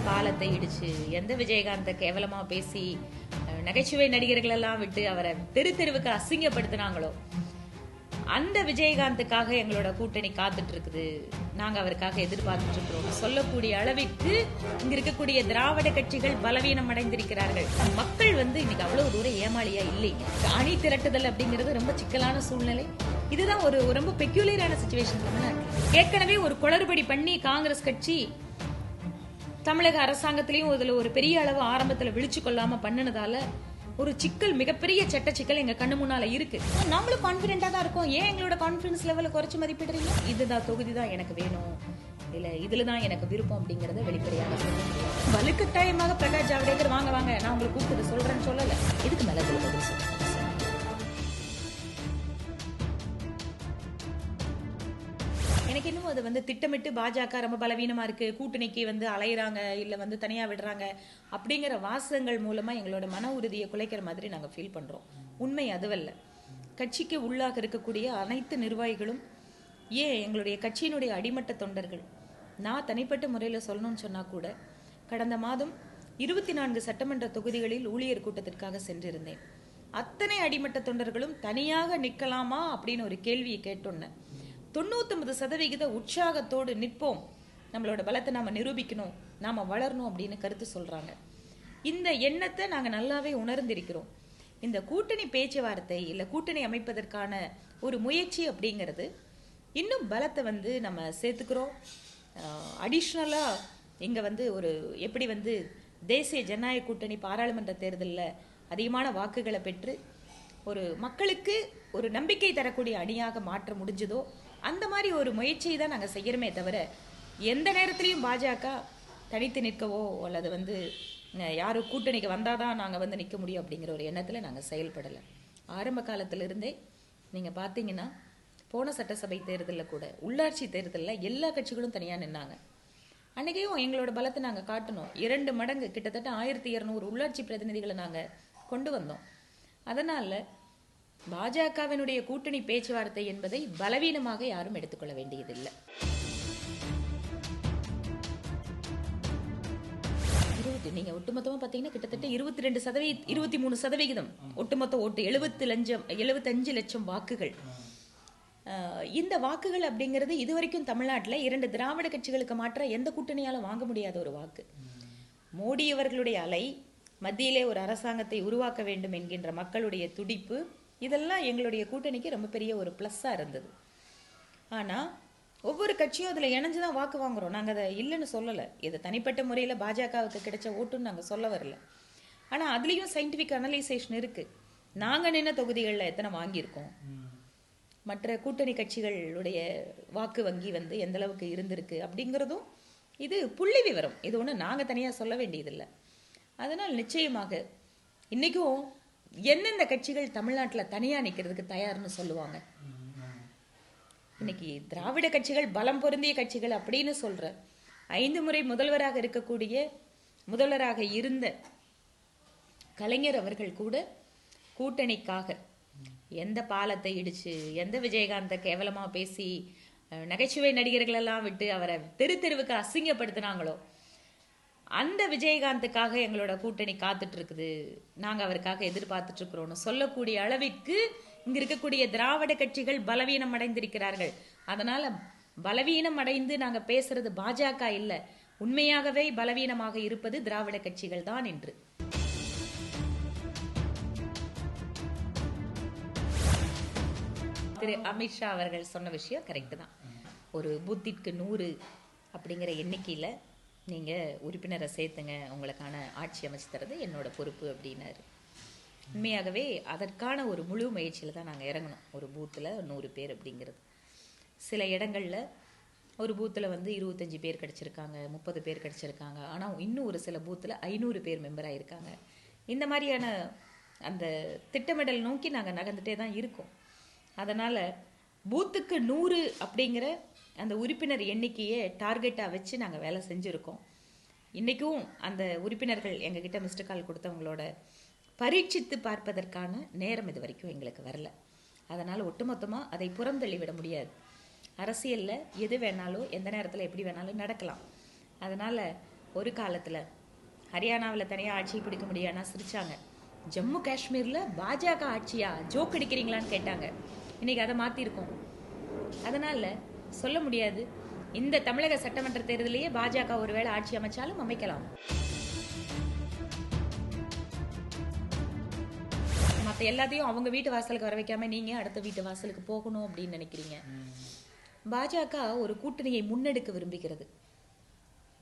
பாலத்தை இடிச்சு எந்த விஜயகாந்தை கேவலமா பேசி நகைச்சுவை நடிகர்கள் எல்லாம் விட்டு அவரை தெருவுக்கு அசிங்கப்படுத்தினாங்களோ அந்த விஜயகாந்துக்காக எங்களோட கூட்டணி காத்துட்டு இருக்குது, நாங்க அவருக்காக எதிர்பார்த்துட்டு இருக்கிறோம் சொல்லக்கூடிய அளவிற்கு இங்க இருக்கக்கூடிய திராவிட கட்சிகள் பலவீனம் அடைந்திருக்கிறார்கள். மக்கள் இன்னைக்கு அவ்வளவு தூரம் ஏமாளியா இல்லைங்க. அணி திரட்டுதல் அப்படிங்கிறது ரொம்ப சிக்கலான சூழ்நிலை. இதுதான் ஒரு ரொம்ப பெக்யூலியரான சிச்சுவேஷன் தமிழ்நாட்டில். ஏற்கனவே ஒரு குளறுபடி பண்ணி காங்கிரஸ் கட்சி தமிழக அரசாங்கத்திலையும் இதுல ஒரு பெரிய அளவு ஆரம்பத்துல விழிச்சு கொள்ளாம பண்ணினதால ஒரு சிக்கல், மிகப்பெரிய சட்ட சிக்கல் எங்க கண்ணு முன்னால இருக்கு. நாமளும் கான்பிடென்டா தான் இருக்கோம். ஏன் எங்களோட கான்பிடன்ஸ் லெவல குறைச்சு மதிப்பிடுறீங்க? இதுதான் தொகுதி தான் எனக்கு வேணும், இல்ல இதுலதான் எனக்கு விருப்பம் அப்படிங்கறத வெளிப்படையாக வலுக்கட்டாயமாக பிரகாஷ் ஜவடேகர் வாங்க வாங்க நான் உங்களுக்கு கூப்பிட்டு சொல்றேன்னு சொல்லல. இதுக்கு மேல பதில் சொல்றேன். எனக்கு இன்னும் அது திட்டமிட்டு பாஜக ரொம்ப பலவீனமா இருக்கு, கூட்டணிக்கு அலையிறாங்க, இல்ல தனியா விடுறாங்க அப்படிங்கிற வாசகங்கள் மூலமா எங்களோட மன உறுதியை குலைக்கிற மாதிரி நாங்க ஃபீல் பண்றோம். உண்மை அதுவல்ல. கட்சிக்கு உள்ளாக இருக்கக்கூடிய அனைத்து நிர்வாகிகளும், ஏன் எங்களுடைய கட்சியினுடைய அடிமட்ட தொண்டர்கள், நான் தனிப்பட்ட முறையில் சொல்லணும்னு சொன்னா கூட கடந்த மாதம் 24 சட்டமன்ற தொகுதிகளில் ஊழியர் கூட்டத்திற்காக சென்றிருந்தேன். அத்தனை அடிமட்ட தொண்டர்களும் தனியாக நிற்கலாமா அப்படின்னு ஒரு கேள்வியை கேட்டோன்னு 99% உற்சாகத்தோடு நிற்போம், நம்மளோட பலத்தை நாம நிரூபிக்கணும், நாம வளரணும் அப்படின்னு கருத்து சொல்றாங்க. இந்த எண்ணத்தை நாங்க நல்லாவே உணர்ந்திருக்கிறோம். இந்த கூட்டணி பேச்சுவார்த்தை இல்ல கூட்டணி அமைப்பதற்கான ஒரு முயற்சி அப்படிங்கிறது இன்னும் பலத்தை நம்ம சேர்த்துக்கிறோம். அடிஷ்னலா இங்க ஒரு எப்படி தேசிய ஜனநாயக கூட்டணி பாராளுமன்ற தேர்தலில் அதிகமான வாக்குகளை பெற்று ஒரு மக்களுக்கு ஒரு நம்பிக்கை தரக்கூடிய அணியாக மாற்ற முடிஞ்சதோ அந்த மாதிரி ஒரு முயற்சியை தான் நாங்கள் செய்யறோமே தவிர எந்த நேரத்திலையும் பாஜக தனித்து நிற்கவோ அல்லது யாரும் கூட்டணிக்கு வந்தாதான் நாங்கள் நிற்க முடியும் அப்படிங்கிற ஒரு எண்ணத்தில் நாங்கள் செயல்படலை. ஆரம்ப காலத்திலிருந்தே நீங்கள் பார்த்தீங்கன்னா போன சட்டசபை தேர்தலில் கூட உள்ளாட்சி தேர்தலில் எல்லா கட்சிகளும் தனியாக நின்னாங்க. அன்னைக்கையும் எங்களோட பலத்தை நாங்கள் காட்டணும். 2 மடங்கு கிட்டத்தட்ட 1200 உள்ளாட்சி பிரதிநிதிகளை நாங்கள் கொண்டு வந்தோம். அதனால பாஜகவினுடைய கூட்டணி பேச்சுவார்த்தை என்பதை பலவீனமாக யாரும் எடுத்துக்கொள்ள வேண்டியதில்லை. நீங்க ஒட்டுமொத்தமா பாத்தீங்கன்னா கிட்டத்தட்ட 23% ஒட்டுமொத்த ஓட்டு 75 லட்சம் வாக்குகள். இந்த வாக்குகள் அப்படிங்கிறது இதுவரைக்கும் தமிழ்நாட்டில் 2 திராவிட கட்சிகளுக்கு மாற்ற எந்த கூட்டணியாலும் வாங்க முடியாத ஒரு வாக்கு. மோடி அவர்களுடைய அலை, மத்தியிலே ஒரு அரசாங்கத்தை உருவாக்க வேண்டும் என்கின்ற மக்களுடைய துடிப்பு, இதெல்லாம் எங்களுடைய கூட்டணிக்கு ரொம்ப பெரிய ஒரு பிளஸ்ஸா இருந்தது. ஆனா ஒவ்வொரு கட்சியும் அதுல இணைஞ்சுதான் வாக்கு வாங்குறோம். நாங்க அதை இல்லைன்னு சொல்லலை. இது தனிப்பட்ட முறையில பாஜகவுக்கு கிடைச்ச ஓட்டுன்னு நாங்க சொல்ல வரல. ஆனா அதுலயும் சயின்டிபிக் அனலைசேஷன் இருக்கு. நாங்க நின்ன தொகுதிகளில் எத்தனை வாங்கியிருக்கோம், மற்ற கூட்டணி கட்சிகளுடைய வாக்கு வங்கி எந்த அளவுக்கு இருந்திருக்கு அப்படிங்கிறதும் இது புள்ளி விவரம். இது ஒண்ணு நாங்க தனியா சொல்ல வேண்டியதில்லை. அதனால் நிச்சயமாக இன்னைக்கும் எந்தெந்த கட்சிகள் தமிழ்நாட்டில் தனியா நிக்கிறதுக்கு தயார்னு சொல்லுவாங்க. இன்னைக்கு திராவிட கட்சிகள் பலம் பொருந்திய கட்சிகள் அப்படின்னு சொல்ற 5 முறை முதல்வராக இருந்த கலைஞர் அவர்கள் கூட கூட்டணிக்காக எந்த பாலத்தை இடிச்சு எந்த விஜயகாந்தை கேவலமா பேசி நகைச்சுவை நடிகர்கள் எல்லாம் விட்டு அவரை தெருவுக்கு அசிங்கப்படுத்தினாங்களோ அந்த விஜயகாந்துக்காக எங்களோட கூட்டணி காத்துட்டு இருக்குது, நாங்க அவருக்காக எதிர்பார்த்துட்டு இருக்கிறோம்னு சொல்லக்கூடிய அளவிற்கு இங்க இருக்கக்கூடிய திராவிட கட்சிகள் பலவீனம் அடைந்திருக்கிறார்கள். அதனால பலவீனம் அடைந்து நாங்க பேசுறது பாஜக இல்ல, உண்மையாகவே பலவீனமாக இருப்பது திராவிட கட்சிகள் தான் என்று திரு அமித்ஷா அவர்கள் சொன்ன விஷயம் கரெக்ட் தான். ஒரு பூத்திற்கு 100 அப்படிங்கிற எண்ணிக்கையில நீங்க உறுப்பினரை சேர்த்துங்க, உங்களுக்கான ஆட்சி அமைச்சு தரது என்னோட பொறுப்பு அப்படின்னாரு. உண்மையாகவே அதற்கான ஒரு முழு முயற்சியில தான் நாங்கள் இறங்கணும். ஒரு பூத்தில் 100 பேர் அப்படிங்கிறது. சில இடங்கள்ல ஒரு பூத்தில் 25 பேர் கிடைச்சிருக்காங்க, 30 பேர் கிடைச்சிருக்காங்க. ஆனால் இன்னும் ஒரு சில பூத்தில் 500 பேர் மெம்பர் ஆயிருக்காங்க. இந்த மாதிரியான அந்த திட்டமிடல் நோக்கி நாங்கள் நகர்ந்துட்டே தான் இருக்கோம். அதனால பூத்துக்கு 100 அப்படிங்கிற அந்த உறுப்பினர் எண்ணிக்கையை டார்கெட்டாக வச்சு நாங்கள் வேலை செஞ்சுருக்கோம். இன்றைக்கும் அந்த உறுப்பினர்கள் எங்ககிட்ட மிஸ்டு கால் கொடுத்தவங்களோட பரீட்சித்து பார்ப்பதற்கான நேரம் இது வரைக்கும் எங்களுக்கு வரல. அதனால் ஒட்டுமொத்தமாக அதை புறந்தள்ளி விட முடியாது. அரசியலில் எது வேணாலும் எந்த நேரத்தில் எப்படி வேணாலும் நடக்கலாம். அதனால் ஒரு காலத்துல ஹரியானாவில் தனியாக ஆட்சி பிடிக்க முடியாதுன்னா சிரிச்சாங்க. ஜம்மு காஷ்மீரில் பாஜக ஆட்சியா, ஜோக் அடிக்கிறீங்களான்னு கேட்டாங்க. இன்னைக்கு அதை மாற்றிருக்கோம். அதனால சொல்ல முடியாது. இந்த தமிழக சட்டமன்ற தேர்தலையே பாஜக ஒருவேளை ஆட்சி அமைச்சாலும் அமைக்கலாம். மற்ற எல்லாத்தையும் அவங்க வீட்டு வாசலுக்கு வர வைக்காம நீங்க அடுத்த வீட்டு வாசலுக்கு போகணும் அப்படின்னு நினைக்கிறீங்க. பாஜக ஒரு கூட்டணியை முன்னெடுக்க விரும்புகிறது.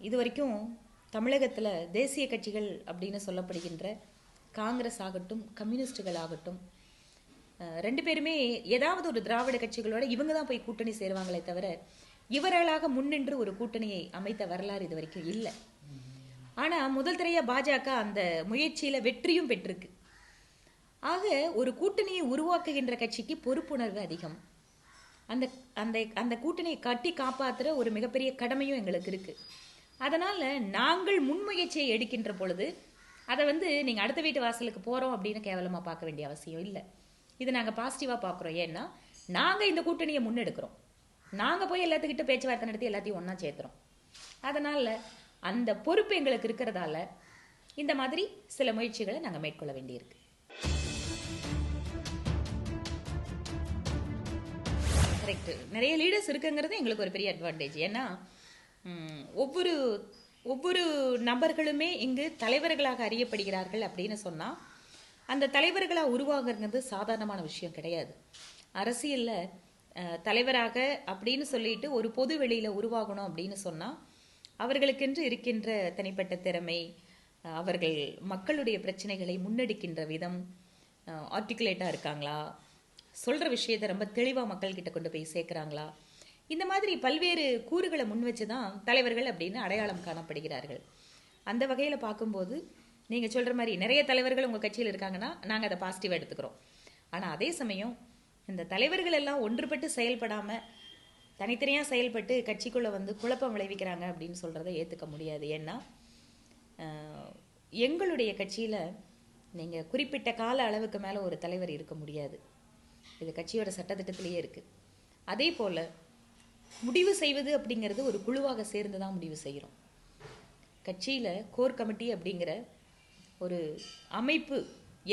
இது வரைக்கும் தமிழகத்தில் தேசிய கட்சிகள் அப்படின்னு சொல்லப்படுகின்ற காங்கிரஸ் ஆகட்டும், கம்யூனிஸ்டுகள் ஆகட்டும், ரெண்டு பேருமே ஏதாவது ஒரு திராவிட கட்சிகளோட இவங்க தான் போய் கூட்டணி சேருவாங்களே தவிர இவர்களாக முன்னின்று ஒரு கூட்டணியை அமைத்த வரலாறு இது வரைக்கும் இல்லை. ஆனா முதல் தரையா பாஜக அந்த முயற்சியில வெற்றியும் பெற்றிருக்கு. ஆக ஒரு கூட்டணியை உருவாக்குகின்ற கட்சிக்கு பொறுப்புணர்வு அதிகம். அந்த அந்த அந்த கூட்டணியை கட்டி காப்பாற்றுற ஒரு மிகப்பெரிய கடமையும் எங்களுக்கு இருக்கு. அதனால நாங்கள் முன்முயற்சியை எடுக்கின்ற பொழுது அதை நீங்கள் அடுத்த வீட்டு வாசலுக்கு போறோம் அப்படின்னு கேவலமா பார்க்க வேண்டிய அவசியம் இல்லை. இது நாங்கள் பாசிட்டிவா பார்க்குறோம். ஏன்னா நாங்கள் இந்த கூட்டணியை முன்னெடுக்கிறோம். நாங்கள் போய் எல்லாத்துக்கிட்ட பேச்சுவார்த்தை நடத்தி எல்லாத்தையும் ஒன்றா சேர்த்துறோம். அதனால அந்த பொறுப்பு எங்களுக்கு இருக்கிறதால இந்த மாதிரி சில முயற்சிகளை நாங்கள் மேற்கொள்ள வேண்டியிருக்கு. கரெக்ட். நிறைய லீடர்ஸ் இருக்குங்கிறது எங்களுக்கு ஒரு பெரிய அட்வான்டேஜ். ஏன்னா ஒவ்வொரு ஒவ்வொரு நபர்களுமே இங்கு தலைவர்களாக அறியப்படுகிறார்கள் அப்படின்னு சொன்னால் அந்த தலைவர்களாக உருவாகிறது சாதாரணமான விஷயம் கிடையாது. அரசியலில் தலைவராக அப்படின்னு சொல்லிட்டு ஒரு பொது வெளியில் உருவாகணும் அப்படின்னு சொன்னால் அவர்களுக்கென்று இருக்கின்ற தனிப்பட்ட திறமை, அவர்கள் மக்களுடைய பிரச்சனைகளை முன்னெடுக்கின்ற விதம், ஆர்டிகுலேட்டாக இருக்காங்களா, சொல்கிற விஷயத்தை ரொம்ப தெளிவாக மக்கள்கிட்ட கொண்டு போய் சேர்க்குறாங்களா, இந்த மாதிரி பல்வேறு கூறுகளை முன் வச்சு தான் தலைவர்கள் அப்படின்னு அடையாளம் காணப்படுகிறார்கள். அந்த வகையில் பார்க்கும்போது நீங்கள் சொல்கிற மாதிரி நிறைய தலைவர்கள் உங்கள் கட்சியில் இருக்காங்கன்னா நாங்கள் அதை பாசிட்டிவாக எடுத்துக்கிறோம். ஆனால் அதே சமயம் இந்த தலைவர்கள் எல்லாம் ஒன்றுபட்டு செயல்படாமல் தனித்தனியாக செயல்பட்டு கட்சிக்குள்ளே குழப்பம் விளைவிக்கிறாங்க அப்படின்னு சொல்கிறத ஏற்றுக்க முடியாது. ஏன்னா எங்களுடைய கட்சியில் நீங்கள் குறிப்பிட்ட கால அளவுக்கு மேலே ஒரு தலைவர் இருக்க முடியாது. இது கட்சியோட சட்டத்திட்டத்திலேயே இருக்குது. அதே போல் முடிவு செய்வது அப்படிங்கிறது ஒரு குழுவாக சேர்ந்து தான் முடிவு செய்கிறோம். கட்சியில் கோர் கமிட்டி அப்படிங்கிற ஒரு அமைப்பு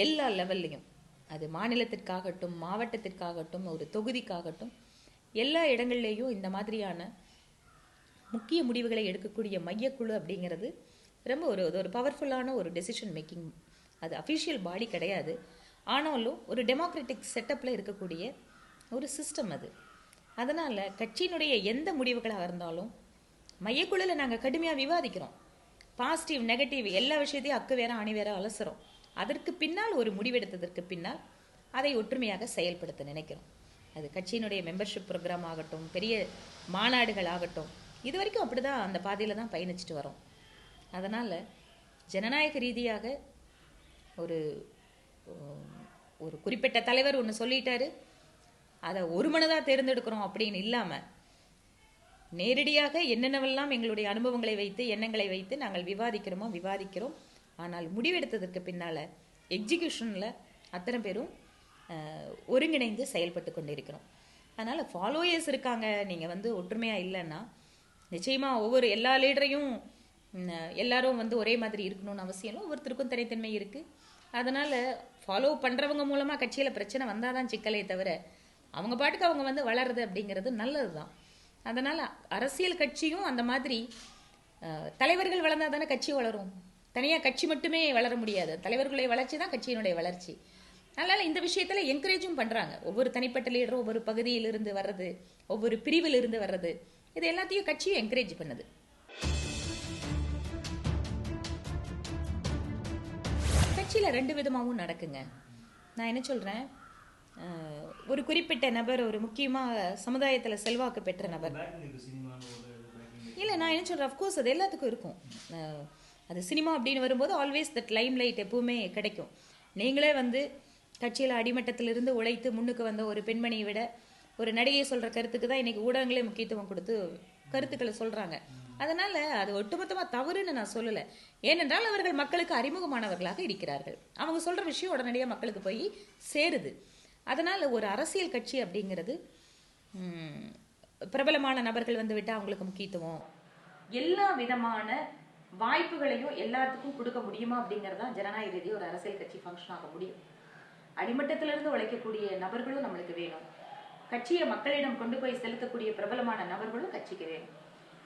எல்லா லெவல்லையும், அது மாநிலத்திற்காகட்டும், மாவட்டத்திற்காகட்டும், ஒரு தொகுதிக்காகட்டும், எல்லா இடங்கள்லேயும் இந்த மாதிரியான முக்கிய முடிவுகளை எடுக்கக்கூடிய மையக்குழு அப்படிங்கிறது ரொம்ப ஒரு பவர்ஃபுல்லான ஒரு டெசிஷன் மேக்கிங். அது அஃபிஷியல் பாடி கிடையாது, ஆனாலும் ஒரு டெமோக்ராட்டிக் செட்டப்பில் இருக்கக்கூடிய ஒரு சிஸ்டம் அது. அதனால் கட்சியினுடைய எந்த முடிவுகளாக இருந்தாலும் மையக்குழுவில் நாங்கள் கடுமையாக விவாதிக்கிறோம். பாசிட்டிவ் நெகட்டிவ் எல்லா விஷயத்தையும் அக்கு வேற அணி வேற அலசுறோம். அதற்கு பின்னால் ஒரு முடிவெடுத்ததற்கு பின்னால் அதை ஒற்றுமையாக செயல்படுத்த நினைக்கிறோம். அது கட்சியினுடைய மெம்பர்ஷிப் ப்ரோக்ராம் ஆகட்டும், பெரிய மாநாடுகள் ஆகட்டும், இது வரைக்கும் அப்படி தான் அந்த பாதையில் தான் பயணிச்சுட்டு வரோம். அதனால் ஜனநாயக ரீதியாக ஒரு ஒரு குறிப்பிட்ட தலைவர் ஒன்று சொல்லிட்டாரு, அதை ஒரு மனதாக தேர்ந்தெடுக்கிறோம் அப்படின்னு இல்லாமல் நேரடியாக என்னென்னவெல்லாம் எங்களுடைய அனுபவங்களை வைத்து எண்ணங்களை வைத்து நாங்கள் விவாதிக்கிறோம். ஆனால் முடிவெடுத்ததற்கு பின்னால் எக்ஸிக்யூஷனில் அத்தனை பேரும் ஒருங்கிணைந்து செயல்பட்டு கொண்டு இருக்கிறோம். அதனால் ஃபாலோயர்ஸ் இருக்காங்க. நீங்கள் ஒற்றுமையாக இல்லைன்னா நிச்சயமாக ஒவ்வொரு எல்லா லீடரையும் எல்லாரும் ஒரே மாதிரி இருக்கணும்னு அவசியம் இல்லை. ஒவ்வொருத்தருக்கும் தனித்தன்மை இருக்குது. அதனால் ஃபாலோ பண்ணுறவங்க மூலமாக கட்சியில் பிரச்சனை வந்தால் தான் சிக்கலே தவிர அவங்க பாட்டுக்கு அவங்க வளருது அப்படிங்கிறது நல்லது தான். அதனால் அரசியல் கட்சியும் அந்த மாதிரி தலைவர்கள் வளர்ந்தால் தானே கட்சி வளரும். தனியாக கட்சி மட்டுமே வளர முடியாது. தலைவர்களுடைய வளர்ச்சி தான் கட்சியினுடைய வளர்ச்சி. அதனால் இந்த விஷயத்தில் என்கரேஜும் பண்ணுறாங்க. ஒவ்வொரு தனிப்பட்ட லீடரும் ஒவ்வொரு பகுதியிலிருந்து வர்றது, ஒவ்வொரு பிரிவிலிருந்து வர்றது, இது எல்லாத்தையும் கட்சியும் என்கரேஜ் பண்ணுது. கட்சியில் ரெண்டு விதமாகவும் நடக்குங்க. நான் என்ன சொல்கிறேன், ஒரு குறிப்பிட்ட நபர், ஒரு முக்கியமாக சமுதாயத்தில் செல்வாக்கு பெற்ற நபர் இல்லை, நான் என்ன சொல்கிறேன், அஃப்கோர்ஸ் அது எல்லாத்துக்கும் இருக்கும். அது சினிமா அப்படின்னு வரும்போது ஆல்வேஸ் தட் லைம் லைட் எப்பவுமே கிடைக்கும். நீங்களே கட்சியில் அடிமட்டத்திலிருந்து உழைத்து முன்னுக்கு வந்த ஒரு பெண்மணியை விட ஒரு நடிகை சொல்கிற கருத்துக்கு தான் இன்றைக்கி ஊடகங்களே முக்கியத்துவம் கொடுத்து கருத்துக்களை சொல்கிறாங்க. அதனால் அது ஒட்டுமொத்தமாக தவறுன்னு நான் சொல்லலை. ஏனென்றால் அவர்கள் மக்களுக்கு அறிமுகமானவர்களாக இருக்கிறார்கள். அவங்க சொல்கிற விஷயம் உடனடியாக மக்களுக்கு போய் சேருது. அதனால் ஒரு அரசியல் கட்சி அப்படிங்கிறது பிரபலமான நபர்கள் விட்டால் அவங்களுக்கு முக்கியத்துவம், எல்லா விதமான வாய்ப்புகளையும் எல்லாத்துக்கும் கொடுக்க முடியுமா அப்படிங்கறதா ஜனநாயக ரீதியாக ஒரு அரசியல் கட்சி ஃபங்க்ஷன் ஆக முடியும். அடிமட்டத்திலிருந்து உழைக்கக்கூடிய நபர்களும் நம்மளுக்கு வேணும். கட்சியை மக்களிடம் கொண்டு போய் செலுத்தக்கூடிய பிரபலமான நபர்களும் கட்சிக்கு வேணும்.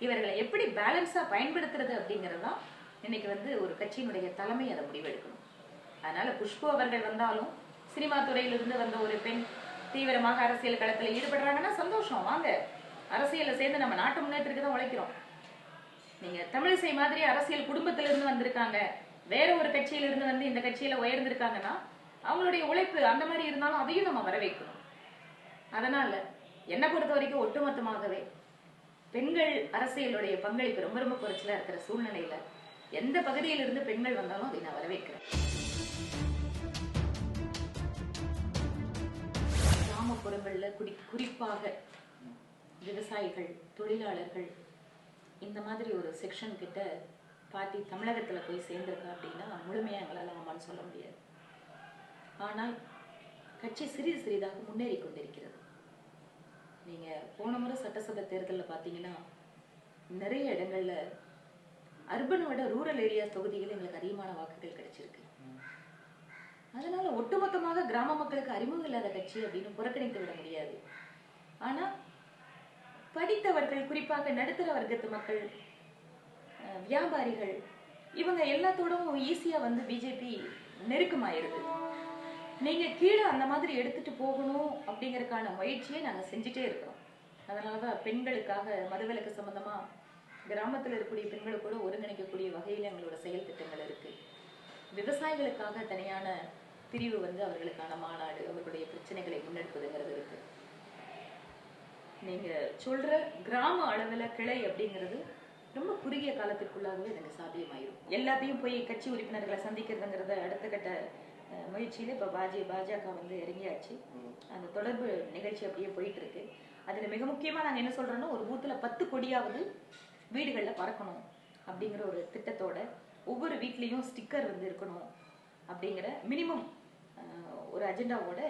இவர்களை எப்படி பேலன்ஸா பயன்படுத்துறது அப்படிங்கறதா இன்னைக்கு ஒரு கட்சியினுடைய தலைமை அதை முடிவெடுக்கணும். அதனால புஷ்பு அவர்கள் வந்தாலும் சினிமா துறையிலிருந்து வந்த ஒரு பெண் தீவிரமாக அரசியல் களத்துல ஈடுபடுறாங்கன்னா சந்தோஷம், வாங்க அரசியல்ல சேர்ந்து நம்ம நாட்டு முன்னேற்றத்துக்கு தான் உழைக்கிறோம். நீங்க தமிழிசை மாதிரி அரசியல் குடும்பத்திலிருந்து வந்திருக்காங்க, வேற ஒரு கட்சியிலிருந்து இந்த கட்சியில உயர்ந்திருக்காங்கன்னா அவங்களுடைய உழைப்பு அந்த மாதிரி இருந்தாலும் அதையும் நம்ம வரவேற்கணும். அதனால என்னை பொறுத்த வரைக்கும் ஒட்டுமொத்தமாகவே பெண்கள் அரசியலுடைய பங்களிப்பு ரொம்ப ரொம்ப குறைச்சலா இருக்கிற சூழ்நிலையில எந்த பகுதியிலிருந்து பெண்கள் வந்தாலும் அதை நான் வரவேற்கிறேன். கிராமப்புறங்கள்ல குறிப்பாக விவசாயிகள், தொழிலாளர்கள் இந்த மாதிரி ஒரு செக்ஷன் கிட்ட பார்ட்டி தமிழகத்துல போய் சேர்ந்திருக்கா அப்படின்னா முழுமையா எங்களால் ஆமான்னு சொல்ல முடியாது. ஆனால் கட்சி சிறிது சிறிதாக முன்னேறி கொண்டிருக்கிறது. நீங்க போன முறை சட்டசபை தேர்தலில் பார்த்தீங்கன்னா நிறைய இடங்கள்ல அர்பனை விட ரூரல் ஏரியா தொகுதிகள் எங்களுக்கு அதிகமான வாக்குகள் கிடைச்சிருக்கு. அதனால ஒட்டுமொத்தமாக கிராம மக்களுக்கு அறிமுகம் இல்லாத கட்சி அப்படின்னு புறக்கணித்து விட முடியாது. ஆனா படித்தவர்கள், குறிப்பாக நடுத்தர வர்க்கத்து மக்கள், வியாபாரிகள், இவங்க எல்லாத்தோடும் ஈஸியா பிஜேபி நெருக்கமாயிருது. நீங்க கீழே அந்த மாதிரி எடுத்துட்டு போகணும் அப்படிங்கறதுக்கான முயற்சியை நாங்க செஞ்சுட்டே இருக்கிறோம். அதனாலதான் பெண்களுக்காக மதுவிலக்கு சம்பந்தமா கிராமத்தில் இருக்கக்கூடிய பெண்களை கூட ஒருங்கிணைக்கக்கூடிய வகையில் எங்களோட செயல் திட்டங்கள் இருக்கு. விவசாயிகளுக்காக தனியான பிரிவு அவர்களுக்கான மாநாடு, அவர்களுடைய பிரச்சனைகளை முன்னெடுப்பதுங்கிறது இருக்கு. நீங்க சொல்ற கிராம அளவுல கிளை அப்படிங்கிறது ரொம்ப குறுகிய காலத்திற்குள்ளாகவே எனக்கு சாத்தியமாயிரும். எல்லாத்தையும் போய் கட்சி உறுப்பினர்களை சந்திக்கிறதுங்கிறத அடுத்த கட்ட முயற்சியில இப்ப பாஜக இறங்கியாச்சு. அந்த தொடர்பு நிகழ்ச்சி அப்படியே போயிட்டு இருக்கு. அதுல மிக முக்கியமா நாங்க என்ன சொல்றோம்னா, ஒரு பூத்துல 10 கொடியாவது வீடுகள்ல பறக்கணும் அப்படிங்கிற ஒரு திட்டத்தோட ஒவ்வொரு வீட்லயும் ஸ்டிக்கர் இருக்கணும் அப்படிங்கிற மினிமம் ஒரு அஜெண்டாவோட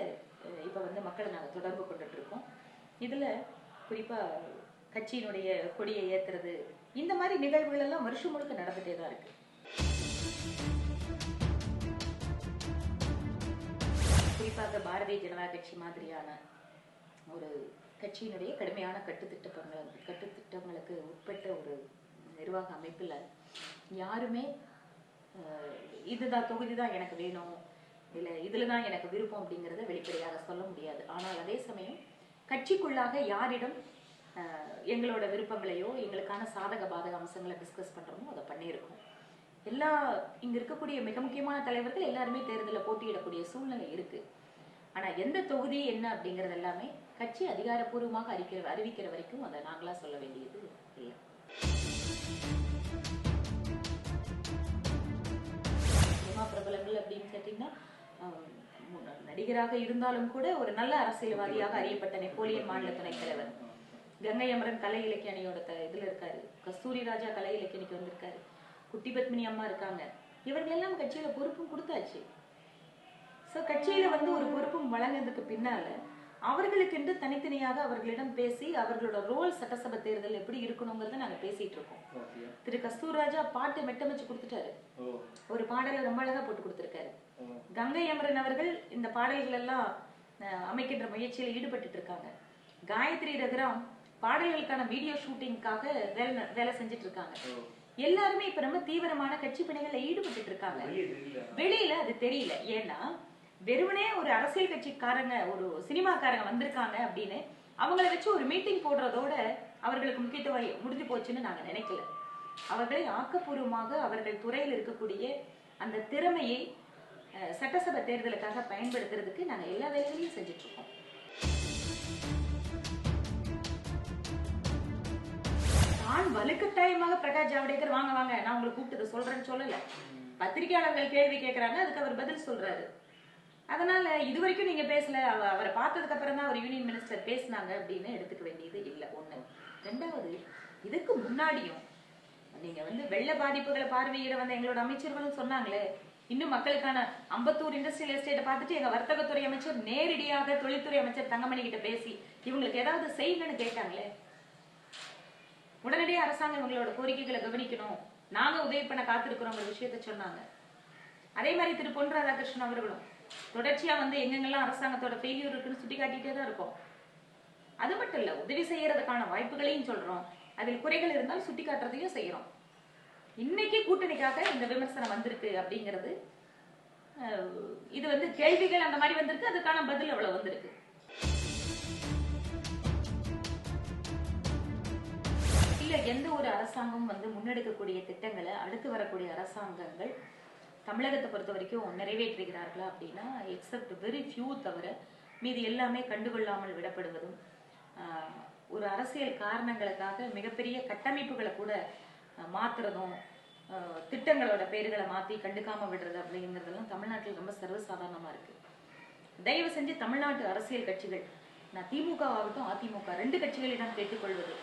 இப்ப மக்களை நாங்க தொடர்பு கொண்டுட்டு இருக்கோம். இதுல குறிப்பா கட்சியினுடைய கொடியை ஏத்துறது, இந்த மாதிரி நிகழ்வுகள் எல்லாம் வருஷம் முழுக்க நடந்துட்டே தான் இருக்கு. குறிப்பாக பாரதிய ஜனதா கட்சி மாதிரியான ஒரு கட்சியினுடைய கடுமையான கட்டுத்திட்டங்களுக்கு உட்பட்ட ஒரு நிர்வாக அமைப்புல யாருமே இதுதான் தொகுதி தான் எனக்கு வேணும், இல்ல இதுலதான் எனக்கு விருப்பம் அப்படிங்கறத வெளிப்படையாக சொல்ல முடியாது. ஆனால் அதே சமயம் கட்சிக்குள்ளாக யாரிடம் எங்களோட விருப்பங்களையோ எங்களுக்கான சாதக பாதக அம்சங்களை டிஸ்கஸ் பண்றோமோ அதை பண்ணியிருக்கோம். இங்க இருக்கக்கூடிய மிக முக்கியமான தலைவர்கள் எல்லாருமே தேர்தலில் போட்டியிடக்கூடிய சூழ்நிலை இருக்கு. ஆனா எந்த தொகுதி என்ன அப்படிங்கறது எல்லாமே கட்சி அதிகாரப்பூர்வமாக அறிவிக்கிற வரைக்கும் அதை நாங்களா சொல்ல வேண்டியது இல்லை. சினிமா பிரபலங்கள் அப்படின்னு கேட்டீங்கன்னா, நடிகராக இருந்தாலும் கூட ஒரு நல்ல அரசியல்வாதியாக அறியப்பட்ட நெப்போலியன் மாநில துணைத் தலைவர், கங்கை அமரன் கலை இலக்கிய அணியோட இதுல இருக்காரு, கஸ்தூரி ராஜா கலை இலக்கிய அணிக்கு வந்திருக்காரு, குட்டி பத்மினி அம்மா இருக்காங்க. இவர்கள் எல்லாம் கட்சியில பொறுப்பும் கொடுத்தாச்சு. சோ கட்சியில ஒரு பொறுப்பும் வழங்கினதுக்கு பின்னால அவர்களுக்கு தனித்தனியாக அவர்களிடம் பேசி அவர்களோட ரோல் சட்டசபை தேர்தல் எப்படி இருக்கணுங்கிறத நாங்க பேசிட்டு இருக்கோம். திரு கஸ்தூர்ராஜா பாட்டு மெட்டமைச்சு கொடுத்துட்டாரு, ஒரு பாடலை ரொம்ப அழகா போட்டு கொடுத்திருக்காரு. கங்கை அமரன் அவர்கள் இந்த பாடல்கள் எல்லாம் அமைக்கின்ற முயற்சியில ஈடுபட்டு இருக்காங்க. காயத்ரி ரகுராம் பாடல்களுக்கான வீடியோ ஷூட்டிங்காக வேலை செஞ்சுட்டு இருக்காங்க. எல்லாருமே இப்ப ரொம்ப தீவிரமான கட்சி பணிகள்ல ஈடுபட்டு இருக்காங்க. வெளியில அது தெரியல. ஏன்னா வெறுமனே ஒரு அரசியல் கட்சிக்காரங்க, ஒரு சினிமாக்காரங்க வந்திருக்காங்க அப்படின்னு அவங்கள வச்சு ஒரு மீட்டிங் போடுறதோட அவர்களுக்கு முக்கியத்துவம் முடிஞ்சு போச்சுன்னு நாங்க நினைக்கல. அவர்களை ஆக்கப்பூர்வமாக அவர்கள் துறையில் இருக்கக்கூடிய அந்த திறமையை சட்டசபை தேர்தலுக்காக பயன்படுத்துறதுக்கு நாங்க எல்லா வேலைகளையும் செஞ்சுட்டு இருக்கோம். நான் வலுக்கட்டாயமாக பிரகாஷ் ஜவடேகர் வாங்க வாங்க நான் உங்களுக்கு கூப்பிட்டு சொல்றேன்னு சொல்லல. பத்திரிகையாளர்கள் கேள்வி கேட்கறாங்க, அதுக்கு அவர் பதில் சொல்றாரு. அதனால இது வரைக்கும் நீங்க பேசல, அவரை பார்த்ததுக்கு அப்புறம் தான் அவர் யூனியன் மினிஸ்டர் பேசினாங்க அப்படின்னு எடுத்துக்க வேண்டியது இல்லை. ஒண்ணு. ரெண்டாவது, இதுக்கு முன்னாடியும் நீங்க வெள்ள பாதிப்புகளை பார்வையிட வந்த எங்களோட அமைச்சர்களும் சொன்னாங்களே, இன்னும் மக்களுக்கான அம்பத்தூர் இண்டஸ்ட்ரியல் எஸ்டேட்டை பார்த்துட்டு எங்க வர்த்தகத்துறை அமைச்சர் நேரடியாக தொழில்துறை அமைச்சர் தங்கமணி கிட்ட பேசி இவங்களுக்கு ஏதாவது செய்யுங்கன்னு கேட்டாங்களே. உடனடியாக அரசாங்கம் இவங்களோட கோரிக்கைகளை கவனிக்கணும், நாங்க உதவி பண்ண காத்திருக்கிறோங்கிற விஷயத்த சொன்னாங்க. அதே மாதிரி திரு பொன் ராதாகிருஷ்ணன் அவர்களும் தொடர்ச்சியா வந்து எங்கெங்கெல்லாம் அரசாங்கத்தோட ஃபெயிலியர் இருக்குன்னு சுட்டி காட்டிட்டே தான் இருக்கும். அது மட்டும் இல்ல, உதவி செய்யறதுக்கான வாய்ப்புகளையும் சொல்றோம், அதில் குறைகள் இருந்தால் சுட்டி காட்டுறதையும் செய்யறோம். இன்னைக்கு கூட்டணிக்காக இந்த விமர்சனம் வந்திருக்கு அப்படிங்கிறது, இது வந்து கேள்விகள் அந்த மாதிரி வந்திருக்கு, அதுக்கான பதில் அவ்வளவு வந்திருக்கு. இல்ல, எந்த ஒரு அரசாங்கம் வந்து முன்னெடுக்கக்கூடிய திட்டங்களை அடுத்து வரக்கூடிய அரசாங்கங்கள் தமிழகத்தை பொறுத்த வரைக்கும் நிறைவேற்றுகிறார்களா அப்படின்னா, எக்ஸப்ட் வெரி ஃபியூ தவிர மீது எல்லாமே கண்டுகொள்ளாமல் விடப்படுவதும், ஒரு அரசியல் காரணங்களுக்காக மிகப்பெரிய கட்டமைப்புகளை கூட மாத்துறதும், திட்டங்களோட பேர்களை மாத்தி கண்டுக்காம விடுறது அப்படிங்கிறதெல்லாம் தமிழ்நாட்டில் ரொம்ப சர்வசாதாரணமா இருக்கு. தயவு செஞ்சு தமிழ்நாட்டு அரசியல் கட்சிகள், நான் திமுக ஆகட்டும் அதிமுக ரெண்டு கட்சிகளிடம் கேட்டுக்கொள்வது,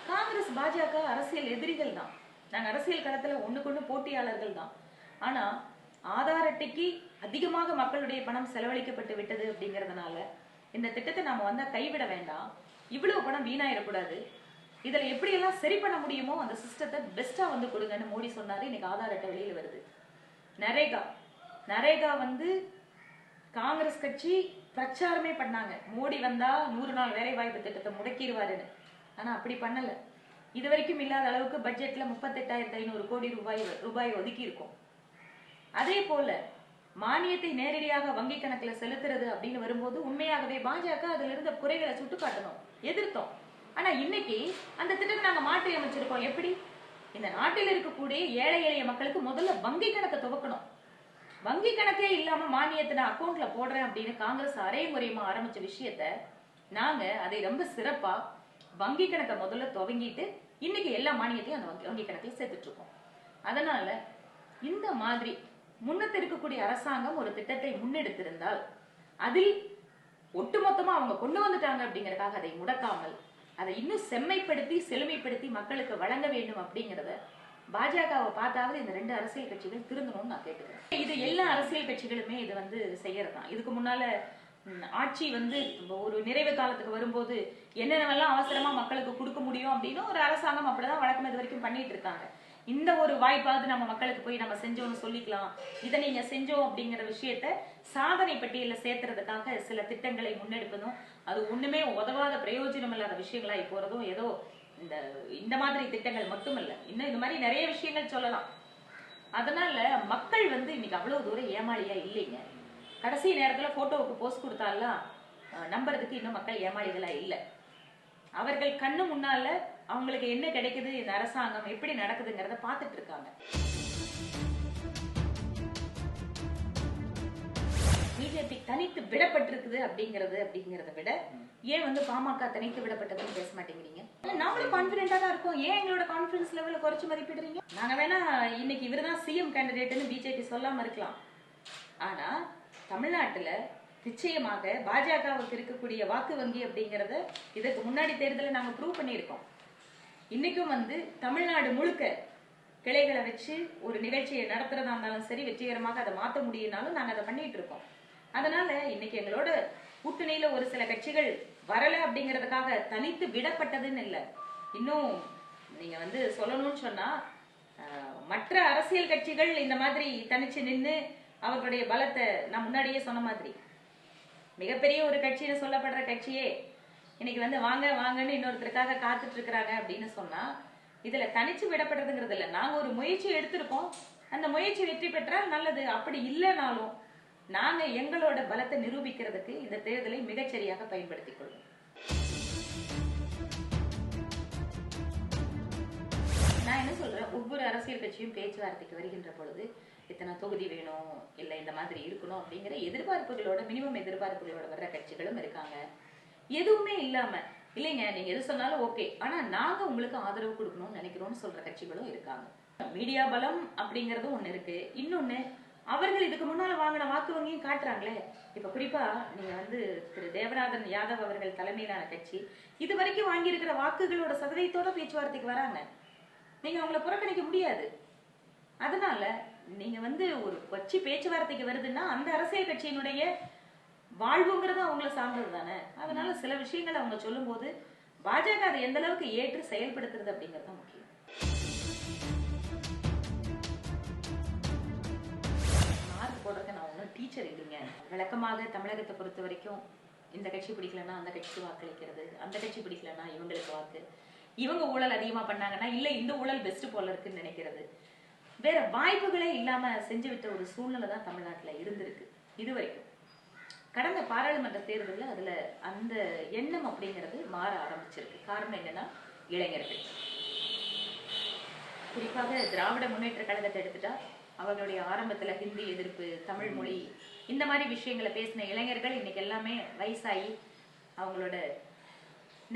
காங்கிரஸ் பாஜக அரசியல் எதிரிகள் தான், நாங்க அரசியல் களத்துல ஒண்ணுக்கு ஒண்ணு போட்டியாளர்கள் தான். ஆனா ஆதார் அட்டைக்கு அதிகமாக மக்களுடைய பணம் செலவழிக்கப்பட்டு விட்டது அப்படிங்கறதுனால இந்த திட்டத்தை நாம வந்தா கைவிட வேண்டாம், இவ்வளவு பணம் வீணாயிடக்கூடாது, இதுல எப்படி எல்லாம் சரி பண்ண முடியுமோ அந்த சிஸ்டத்தை பெஸ்டா வந்து கொடுங்கன்னு மோடி சொன்னாரு. இன்னைக்கு ஆதார் அட்டை வெளியில வருது. நரேகா வந்து காங்கிரஸ் கட்சி பிரச்சாரமே பண்ணாங்க, மோடி வந்தா 100 நாள் வேலை வாய்ப்பு திட்டத்தை முடக்கிடுவாருன்னு. ஆனா அப்படி பண்ணல. இது வரைக்கும் இல்லாத அளவுக்கு பட்ஜெட்ல 38,500 கோடி ரூபாய் ஒதுக்கி இருக்கும். அதே போல மானியத்தை நேரடியாக வங்கி கணக்குல செலுத்துறது அப்படின்னு வரும்போது உண்மையாகவே பாஜக அதுல இருந்த குறைகளை சுட்டு காட்டணும், எதிர்த்தோம். ஆனா இன்னைக்கு அந்த திட்டத்தை நாங்க மாற்றி அமைச்சிருக்கோம். எப்படி? இந்த நாட்டில் இருக்கக்கூடிய ஏழை எளிய மக்களுக்கு முதல்ல வங்கி கணக்கை துவக்கணும். வங்கி கணக்கே இல்லாம மானியத்தை நான் அக்கௌண்ட்ல போடுறேன் அப்படின்னு காங்கிரஸ் அரைமுறையுமா ஆரம்பிச்ச விஷயத்த நாங்க அதை ரொம்ப சிறப்பா வங்கி கணக்கை முதல்ல துவங்கிட்டு இன்னைக்கு எல்லா மானியத்தையும் அந்த வங்கி கணக்குல சேர்த்துட்டு இருக்கோம். அதனால இந்த மாதிரி முன்னத்து இருக்கக்கூடிய அரசாங்கம் ஒரு திட்டத்தை முன்னெடுத்திருந்தால் அதில் ஒட்டுமொத்தமா அவங்க கொண்டு வந்துட்டாங்க அப்படிங்கறதுக்காக அதை முடக்காமல் அதை இன்னும் செம்மைப்படுத்தி செழுமைப்படுத்தி மக்களுக்கு வழங்க வேண்டும் அப்படிங்கறத பாஜகவை பார்த்தாவது இந்த ரெண்டு அரசியல் கட்சிகள் திருந்தணும்னு நான் கேட்டுக்கிறேன். இது எல்லா அரசியல் கட்சிகளுமே இது வந்து செய்யறதுதான். இதுக்கு முன்னால ஆட்சி வந்து ஒரு நிறைவு காலத்துக்கு வரும்போது என்னென்னவெல்லாம் அவசரமா மக்களுக்கு கொடுக்க முடியும் அப்படின்னு ஒரு அரசாங்கம் அப்படிதான் வழக்கம் இது வரைக்கும் பண்ணிட்டு இருக்காங்க. இந்த ஒரு வாய்ப்பாவது நம்ம மக்களுக்கு போய் நம்ம செஞ்சோம்னு சொல்லிக்கலாம், இதை நீங்க செஞ்சோம் அப்படிங்கிற விஷயத்த சாதனை பட்டியல சேர்த்துறதுக்காக சில திட்டங்களை முன்னெடுப்பதும், அது ஒண்ணுமே உதவாத பிரயோஜனம் இல்லாத விஷயங்களா போறதும் ஏதோ இந்த மாதிரி திட்டங்கள் மட்டுமல்ல, இன்னும் இந்த மாதிரி நிறைய விஷயங்கள் சொல்லலாம். அதனால மக்கள் வந்து இன்னைக்கு அவ்வளவு தூரம் ஏமாளியா இல்லைங்க. கடைசி நேரத்துல போட்டோவுக்கு போஸ்ட் கொடுத்தாலாம் நம்புறதுக்கு இன்னும் மக்கள் ஏமாளிகளா இல்லை. அவர்கள் கண்ணு முன்னால அவங்களுக்கு என்ன கிடைக்குது, இந்த அரசாங்கம் எப்படி நடக்குதுங்கிறத பார்த்துட்டு இருக்காங்க. பிஜேபி தனித்து விடப்பட்டிருக்குது அப்படிங்கறத விட ஏன் வந்து பாமக தனித்து விடப்பட்டதுன்னு பேச மாட்டேங்கிறீங்க? நாமளும் கான்பிடென்டா தான் இருக்கோம், ஏன் எங்களோட கான்பிடன்ஸ் லெவல குறைச்சு மதிப்பிடுறீங்க? நாங்க வேணா இன்னைக்கு இவர்தான் சிஎம் கேண்டிடேட்னு பிஜேபி சொல்லாம இருக்கலாம், ஆனா தமிழ்நாட்டுல நிச்சயமாக பாஜகவுக்கு இருக்கக்கூடிய வாக்கு வங்கி அப்படிங்கறத இதற்கு முன்னாடி தேர்தலில் நாங்க ப்ரூவ் பண்ணியிருக்கோம். இன்னைக்கும் வந்து தமிழ்நாடு முழுக்க கிளைகளை வச்சு ஒரு நிகழ்ச்சியை நடத்துறதா இருந்தாலும் சரி, வெற்றிகரமாக அதை மாற்ற முடியும்னாலும் நாங்க அதை பண்ணிட்டு இருக்கோம். அதனால இன்னைக்கு எங்களோட கூட்டணியில ஒரு சில கட்சிகள் வரல அப்படிங்கறதுக்காக தனித்து விடப்பட்டதுன்னு இல்லை. இன்னும் நீங்க வந்து சொல்லணும்னு சொன்னா மற்ற அரசியல் கட்சிகள் இந்த மாதிரி தனிச்சு நின்று அவர்களுடைய பலத்தை நான் முன்னாடியே சொன்ன மாதிரி மிகப்பெரிய ஒரு கட்சின்னு சொல்லப்படுற கட்சியே இன்னைக்கு வந்து வாங்க வாங்கன்னு இன்னொருத்தருக்காக காத்துட்டு இருக்கிறாங்க அப்படின்னு சொன்னா இதுல தனிச்சு விடப்படுறதுங்கிறது இல்லை. நாங்க ஒரு முயற்சி எடுத்திருக்கோம், அந்த முயற்சி வெற்றி பெற்றால் நல்லது, அப்படி இல்லைனாலும் நாங்க எங்களோட பலத்தை நிரூபிக்கிறதுக்கு இந்த தேர்தலை மிகச்சரியாக பயன்படுத்திக் கொள்வோம். நான் என்ன சொல்றேன், ஒவ்வொரு அரசியல் கட்சியும் பேச்சுவார்த்தைக்கு வருகின்ற பொழுது இத்தனை தொகுதி வேணும், இல்ல இந்த மாதிரி இருக்கணும் அப்படிங்கிற எதிர்பார்ப்புகளோட, மினிமம் எதிர்பார்ப்புகளோட வர்ற கட்சிகளும் இருக்காங்க. எதுவுமே இல்லாம இல்லைங்க நீங்க எது சொன்னாலும் ஓகே, ஆனா நாங்க உங்களுக்கு ஆதரவு கொடுக்கணும்னு நினைக்கிறோம்னு சொல்ற கட்சிகளும் இருக்காங்க. மீடியா பலம் அப்படிங்கறது ஒண்ணு இருக்கு. இன்னொன்னு, அவர்கள் இதுக்கு முன்னால வாங்கின வாக்கு வங்கியும் காட்டுறாங்களே. இப்ப குறிப்பா நீங்க வந்து திரு தேவநாதன் யாதவ் அவர்கள் தலைமையிலான கட்சி இது வரைக்கும் வாங்கி இருக்கிற வாக்குகளோட சதவீதத்தோட பேச்சுவார்த்தைக்கு வராங்க. நீங்க அவங்கள புறக்கணிக்க முடியாது. அதனால நீங்க வந்து ஒரு கட்சி பேச்சுவார்த்தைக்கு வருதுன்னா அந்த அரசியல் கட்சியினுடைய வாழ்வுங்கிறது அவங்கள சார்ந்தது தானே. அதனால சில விஷயங்கள் அவங்க சொல்லும் போது பாஜக அதை எந்த அளவுக்கு ஏற்று செயல்படுத்துறது அப்படிங்கிறது தான் முக்கியம். மார்க் போடுறதுக்கு நான் ஒன்றும் டீச்சர் இல்லைங்க. விளக்கமாக தமிழகத்தை பொறுத்த வரைக்கும் இந்த கட்சி பிடிக்கலன்னா அந்த கட்சிக்கு வாக்களிக்கிறது, அந்த கட்சி பிடிக்கலன்னா இவங்களுக்கு வாக்கு, இவங்க ஊழல் அதிகமா பண்ணாங்கன்னா இல்ல இந்த ஊழல் பெஸ்ட் போல இருக்குன்னு நினைக்கிறது, வேற வாய்ப்புகளே இல்லாம செஞ்சு விட்ட ஒரு சூழ்நிலை தான் தமிழ்நாட்டுல இருந்திருக்கு இதுவரைக்கும். கடந்த பாராளுமன்ற தேர்தலில் அதுல அந்த எண்ணம் அப்படிங்கிறது மாற ஆரம்பிச்சிருக்கு. காரணம் என்னன்னா இளைஞர்கள், குறிப்பாக திராவிட முன்னேற்ற கழகத்தை எடுத்துட்டா அவர்களுடைய ஆரம்பத்துல ஹிந்தி எதிர்ப்பு, தமிழ் மொழி, இந்த மாதிரி விஷயங்களை பேசின இளைஞர்கள் இன்னைக்கு எல்லாமே வயசாகி அவங்களோட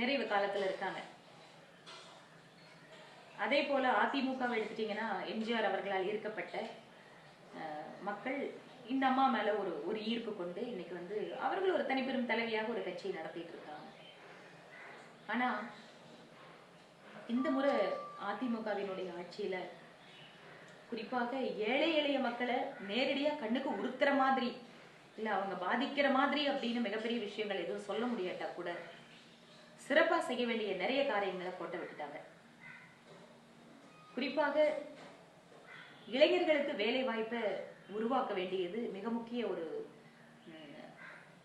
நிறைவு காலத்துல இருக்காங்க. அதே போல அதிமுகவை எடுத்துட்டீங்கன்னா எம்ஜிஆர் அவர்களால் ஈர்க்கப்பட்ட மக்கள் இந்த அம்மா மேல ஒரு ஈர்ப்பு கொண்டு இன்னைக்கு வந்து அவர்கள் ஒரு தனிப்பெரும் தலைவியாக ஒரு கட்சியை நடத்திட்டு இருக்காங்க. ஆனா இந்த முறை அதிமுகவினுடைய ஆட்சியில குறிப்பாக ஏழை எளிய மக்களை நேரடியா கண்ணுக்கு உறுத்துற மாதிரி இல்ல அவங்க பாதிக்கிற மாதிரி அப்படின்னு மிகப்பெரிய விஷயங்கள் எதுவும் சொல்ல முடியாட்டா கூட சிறப்பா செய்ய வேண்டிய நிறைய காரியங்களை போட்டு விட்டுட்டாங்க. குறிப்பாக இளைஞர்களுக்கு வேலை வாய்ப்பை உருவாக்க வேண்டியது மிக முக்கிய ஒரு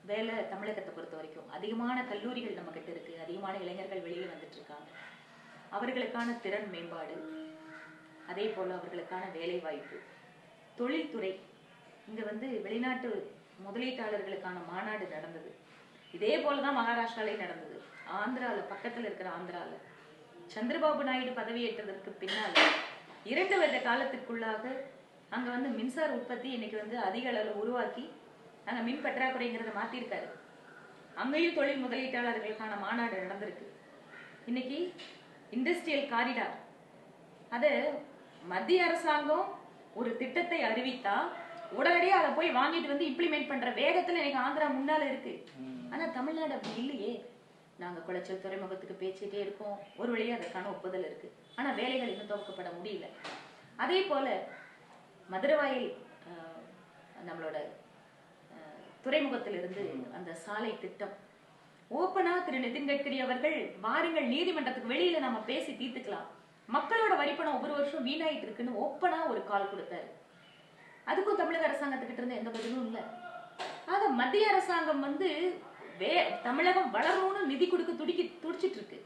வேலை. தமிழகத்தை பொறுத்த வரைக்கும் அதிகமான கல்லூரிகள் நம்ம கிட்ட இருக்கு, அதிகமான இளைஞர்கள் வெளியே வந்துட்டு இருக்காங்க. அவர்களுக்கான திறன் மேம்பாடு, அதே போல அவர்களுக்கான வேலை வாய்ப்பு, தொழில்துறை. இங்க வந்து வெளிநாட்டு முதலீட்டாளர்களுக்கான மாநாடு நடந்தது. இதே போலதான் மகாராஷ்டிராலையும் நடந்தது. ஆந்திரால, பக்கத்துல இருக்கிற ஆந்திரால சந்திரபாபு நாயுடு பதவியேற்றதற்கு பின்னால 2 வருட காலத்துக்குள்ளாக அங்க வந்து மின்சார உற்பத்தி இன்னைக்கு வந்து அதிக அளவில் உருவாக்கி அங்க மின் பற்றாக்குறைங்கிறத மாத்திருக்காரு. அங்கேயும் தொழில் முதலீட்டாளர்களுக்கான மாநாடு நடந்திருக்கு. இன்னைக்கு இண்டஸ்ட்ரியல் காரிடார், அது மத்திய அரசாங்கம் ஒரு திட்டத்தை அறிவித்தா உடனடியாக அதை போய் வாங்கிட்டு வந்து இம்ப்ளிமெண்ட் பண்ற வேகத்துல இன்னைக்கு ஆந்திரா முன்னால இருக்கு. ஆனா தமிழ்நாடு அப்படி இல்லையே. நாங்க குளச்சல் துறைமுகத்துக்கு பேசிட்டே இருக்கோம், ஒரு வழியா அதற்கான ஒப்புதல் இருக்கு, ஆனா வேலைகள் இன்னும் துவக்கப்பட முடியல. அதே போல மதுரவாயில் நம்மளோட துறைமுகத்திலிருந்து அந்த சாலை திட்டம் ஓப்பனா திரு நிதின் கட்கரி அவர்கள் வாருங்கள் நீதிமன்றத்துக்கு வெளியில நம்ம பேசி தீர்த்துக்கலாம், மக்களோட வரிப்பணம் ஒவ்வொரு வருஷம் வீணாயிட்டு இருக்குன்னு ஓப்பனா ஒரு கால் கொடுத்தாரு. அதுக்கும் தமிழக அரசாங்கத்துக்கிட்ட இருந்து எந்த பதிலும் இல்லை. ஆக மத்திய அரசாங்கம் வந்து தமிழகம் வளரணும்னு நிதி கொடுக்க துடிச்சிட்டு இருக்கு.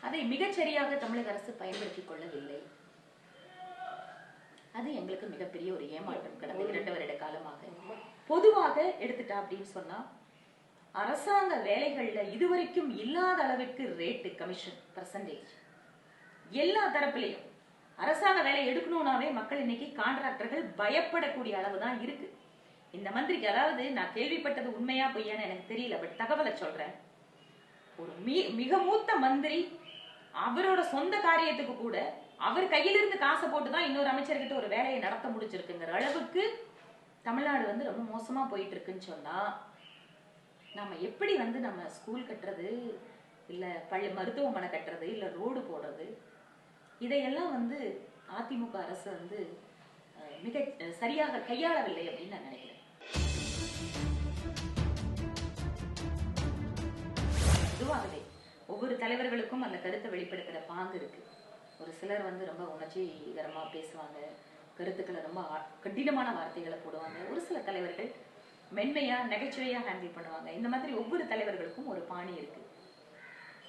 அதை மிகச்சரியாக தமிழக அரசு பயன்படுத்திக் கொள்ளவில்லை. அது எங்களுக்கு மிகப்பெரிய ஒரு ஏமாற்றம். கடந்த 2 வருட காலமாக பொதுவாக எடுத்துட்டா அப்படின்னு சொன்னா அரசாங்க வேலைகள்ல இதுவரைக்கும் இல்லாத அளவிற்கு ரேட்டு, கமிஷன், பெர்சன்டேஜ் எல்லா தரப்பிலையும் அரசாங்க வேலை எடுக்கணும்னாவே மக்கள் இன்னைக்கு கான்ட்ராக்டர்கள் பயப்படக்கூடிய அளவுதான் இருக்கு. இந்த மந்திரிக்கு, அதாவது நான் கேள்விப்பட்டது உண்மையா பொய்யான்னு எனக்கு தெரியல, பட் தகவலை சொல்றேன். ஒரு மிக மூத்த மந்திரி அவரோட சொந்த காரியத்துக்கு கூட அவர் கையிலிருந்து காசை போட்டுதான் இன்னொரு அமைச்சர்கிட்ட ஒரு வேலையை நடத்த முடிச்சிருக்குங்கிற அளவுக்கு தமிழ்நாடு வந்து ரொம்ப மோசமா போயிட்டு இருக்குன்னு சொன்னா நம்ம எப்படி வந்து நம்ம ஸ்கூல் கட்டுறது, இல்ல மருத்துவமனை கட்டுறது, இல்ல ரோடு போடுறது, இதையெல்லாம் வந்து அதிமுக அரசு வந்து மிக சரியாக கையாளவில்லை அப்படின்னு நான் நினைக்கிறேன். பொதுவாகவே ஒவ்வொரு தலைவர்களுக்கும் அந்த கருத்தை வெளிப்படுத்துற பாங்கு இருக்கு. ஒரு சிலர் வந்து ரொம்ப உணர்ச்சிகரமா பேசுவாங்க, கருத்துக்களை ரொம்ப கடினமான வார்த்தைகளை போடுவாங்க. ஒரு சில தலைவர்கள் மென்மையா நகைச்சுவையா ஹேண்டில் பண்ணுவாங்க. இந்த மாதிரி ஒவ்வொரு தலைவர்களுக்கும் ஒரு பாணி இருக்கு.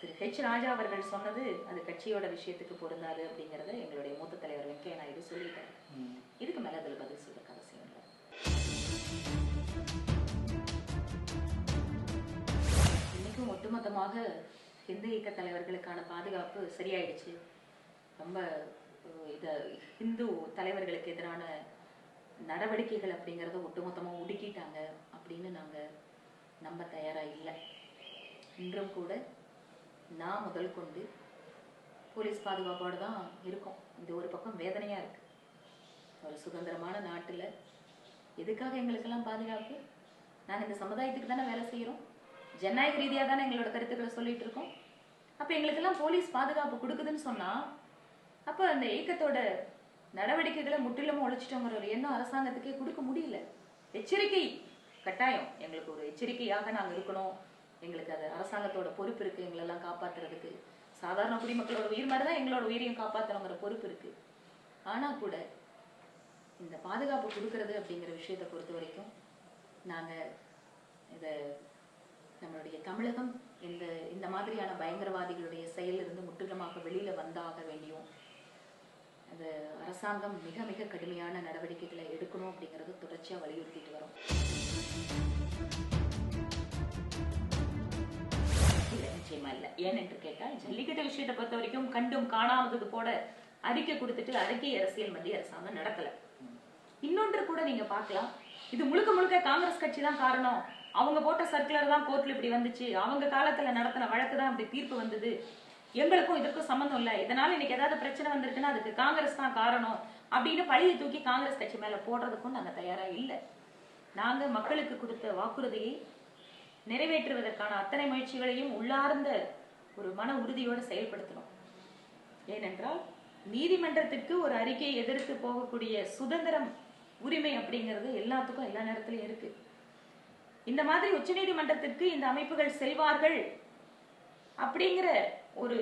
திரு ஹெச் ராஜா அவர்கள் சொன்னது அது கட்சியோட விஷயத்துக்கு பொருந்தாது அப்படிங்கறத எங்களுடைய மூத்த தலைவர் வெங்கையா நாயுடு சொல்லிட்டாரு. இதுக்கு மேல அதுல பதில் சொல்றதுக்கு அவசியம் இல்லை. இன்னைக்கும் ஒட்டுமொத்தமாக இந்து இயக்க தலைவர்களுக்கான பாதுகாப்பு சரியாயிடுச்சு. ரொம்ப இந்து தலைவர்களுக்கு எதிரான நடவடிக்கைகள் அப்படிங்கறத ஒட்டுமொத்தமா ஒடுக்கிட்டாங்க அப்படின்னு நாங்க நம்ப தயாரா இல்லை. இன்றும் கூட நான் முதல் கொண்டு போலீஸ் பாதுகாப்போடு தான் இருக்கோம். இது ஒரு பக்கம் வேதனையா இருக்கு. ஒரு சுதந்திரமான நாட்டுல எதுக்காக எங்களுக்கெல்லாம் பாதுகாப்பு? நாங்கள் இந்த சமுதாயத்துக்கு தானே வேலை செய்யறோம், ஜனநாயக ரீதியா தானே எங்களோட கருத்துக்களை சொல்லிட்டு இருக்கோம். அப்ப எங்களுக்கெல்லாம் போலீஸ் பாதுகாப்பு கொடுக்குதுன்னு சொன்னா அப்ப அந்த இயக்கத்தோட நடவடிக்கைகளை முற்றிலும் ஒழிச்சிட்டோங்கிற ஒரு எண்ணம் அரசாங்கத்துக்கே கொடுக்க முடியல. எச்சரிக்கை கட்டாயம், எங்களுக்கு ஒரு எச்சரிக்கையாக நாங்கள் இருக்கணும். எங்களுக்கு அது அரசாங்கத்தோட பொறுப்பு இருக்கு, எங்களெல்லாம் காப்பாத்துறதுக்கு. சாதாரண குடிமக்களோட உயிர் மாதிரி தான் எங்களோட உயிரையும் காப்பாற்றணுங்கிற பொறுப்பு இருக்கு. ஆனா கூட இந்த பாதுகாப்பு கொடுக்கறது அப்படிங்கிற விஷயத்தை பொறுத்த வரைக்கும் நாங்க இதை நம்மளுடைய தமிழகம் இந்த மாதிரியான பயங்கரவாதிகளுடைய செயலிலிருந்து முற்றிலுமாக வெளியில வந்தாக வேண்டியும் அந்த அரசாங்கம் மிக மிக கடுமையான நடவடிக்கைகளை எடுக்கணும் அப்படிங்கறது தொடர்ச்சியா வலியுறுத்திட்டு வரோம். நிச்சயமா இல்ல. ஏனென்று கேட்டால் ஜல்லிக்கட்டு விஷயத்தை பொறுத்த வரைக்கும் கண்டும் காணாதது போல அறிக்கை கொடுத்துட்டு அறிக்கை அரசியல் மத்திய அரசாங்கம் நடக்கல. இன்னொன்று கூட நீங்க பார்க்கலாம், இது முழுக்க முழுக்க காங்கிரஸ் கட்சி தான் காரணம், அவங்க போட்ட சர்க்குலர் தான் கோர்ட்ல இப்படி வந்துச்சு, அவங்க காலத்துல நடத்தின வழக்கு தான் இப்படி தீர்ப்பு வந்தது, எங்களுக்கும் இதற்கும் சம்பந்தம் இல்ல, இதனால இன்னைக்கு ஏதாவது பிரச்சனை வந்திருக்குன்னா அதுக்கு காங்கிரஸ் தான் காரணம் அப்படின்னு பழியை தூக்கி காங்கிரஸ் கட்சி மேல போடுறதுக்கும் நாங்க தயாரா இல்ல. நாங்க மக்களுக்கு கொடுத்த வாக்குறுதியை நிறைவேற்றுவதற்கான அத்தனை முயற்சிகளையும் உள்ளார்ந்த ஒரு மன உறுதியோடு செயல்படுத்தணும். ஏனென்றால் நீதிமன்றத்திற்கு ஒரு அறிக்கையை எதிர்த்து போகக்கூடிய சுதந்திரம், உரிமை அப்படிங்கிறது எல்லாத்துக்கும் எல்லா நேரத்திலும் இருக்கு. இந்த மாதிரி உச்ச நீதிமன்றத்திற்கு இந்த அமைப்புகள் செல்வார்கள் அப்படிங்கிற ஒரு